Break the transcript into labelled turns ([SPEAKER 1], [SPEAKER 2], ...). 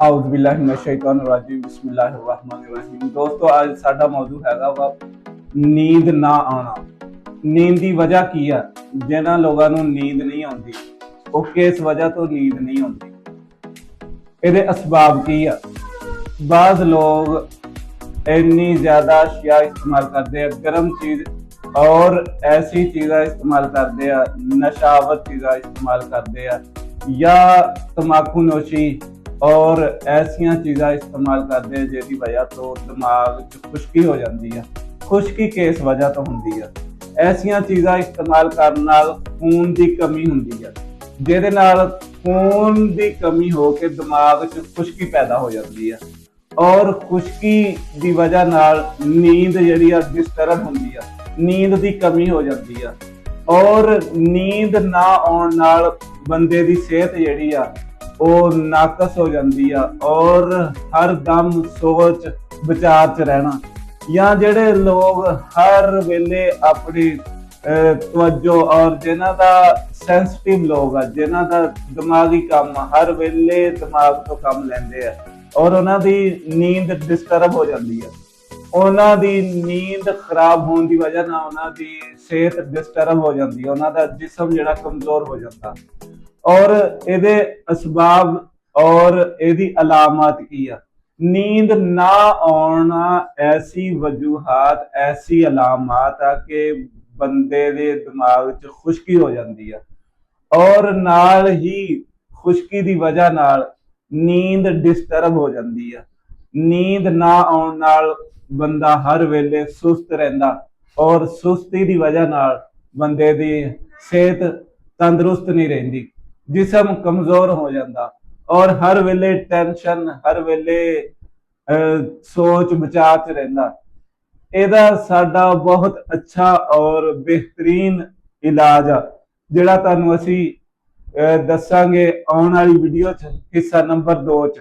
[SPEAKER 1] ਆਊज़ बिल्लाहि मिनश शैतानिर रजीम बिस्मिल्लाहिर रहमानिर रहीम। दोस्तों आज साडा मौजू हैगा वा नींद ना आना। नींद की वजह की है जिन्हां लोगों को नींद नहीं आती वो किस वजह तो नींद नहीं आती, ਇਹਦੇ असबाब की है। बाज़ लोग इन्नी ज़्यादा अशिया इस्तेमाल करते हैं, गर्म चीज़ और ऐसी चीज़ा इस्तेमाल करते हैं, नशावत चीज़ा इस्तेमाल करते हैं या तंबाकू नोशी और ऐसिया चीज़ा इस्तेमाल करते हैं जिसकी वजह तो दिमाग च खुश्की हो जाती है। खुश्की किस वजह तो होंगी है, ऐसिया चीज़ा इस्तेमाल करने नाल खून की कमी होंगी है, जिहदे नाल खून की कमी होकर दिमाग च खुश्की पैदा हो जाती है और खुश्की की वजह नाल नींद जिहड़ी डिस्टर्ब होंदी है, नींद की कमी हो जाती है और नींद ना आउण नाल बंदे की सेहत जिहड़ी आ ਉਹ ਨਾਕਸ हो जाती है और हर दम सोच विचार च रहना, या जेडे लोग हर वेले अपनी तवज्जो और जिन्हां दा सेंसिटिव लोग आ, जिन्हां दा दिमागी काम हर वेले दिमाग तो काम लैंदे आ और उन्हां दी नींद डिस्टर्ब हो जाती है। उन्हां दी नींद खराब होने की वजह नाल उन्हां दी सेहत डिस्टर्ब हो जाती है, उन्हां दा जिस्म जिहड़ा कमजोर हो जाता और ਇਹਦੇ असबाब और ਇਹਦੀ अलामत की है। नींद ना आना ऐसी वजूहात ऐसी अलामत है कि बंदे दे दिमाग च खुश्की हो जाती है और नाल ही खुश्की की वजह नाल नींद डिस्टर्ब हो जाती है। नींद ना आउण नाल बंदा हर वेले सुस्त रहिंदा और सुस्ती की वजह नाल बंदे दी सेहत तंदुरुस्त नहीं रहिंदी, जिस्म कमजोर हो जाता और हर वेले टेंशन हर वेले सोच विचार च रहिंदा। ਇਹਦਾ ਸਾਡਾ बहुत अच्छा और बेहतरीन इलाज आ ਜਿਹੜਾ ਤੁਹਾਨੂੰ ਅਸੀਂ ਦੱਸਾਂਗੇ ਆਉਣ ਵਾਲੀ ਵੀਡੀਓ 'ਚ, ਹਿੱਸਾ ਨੰਬਰ 2 'ਚ।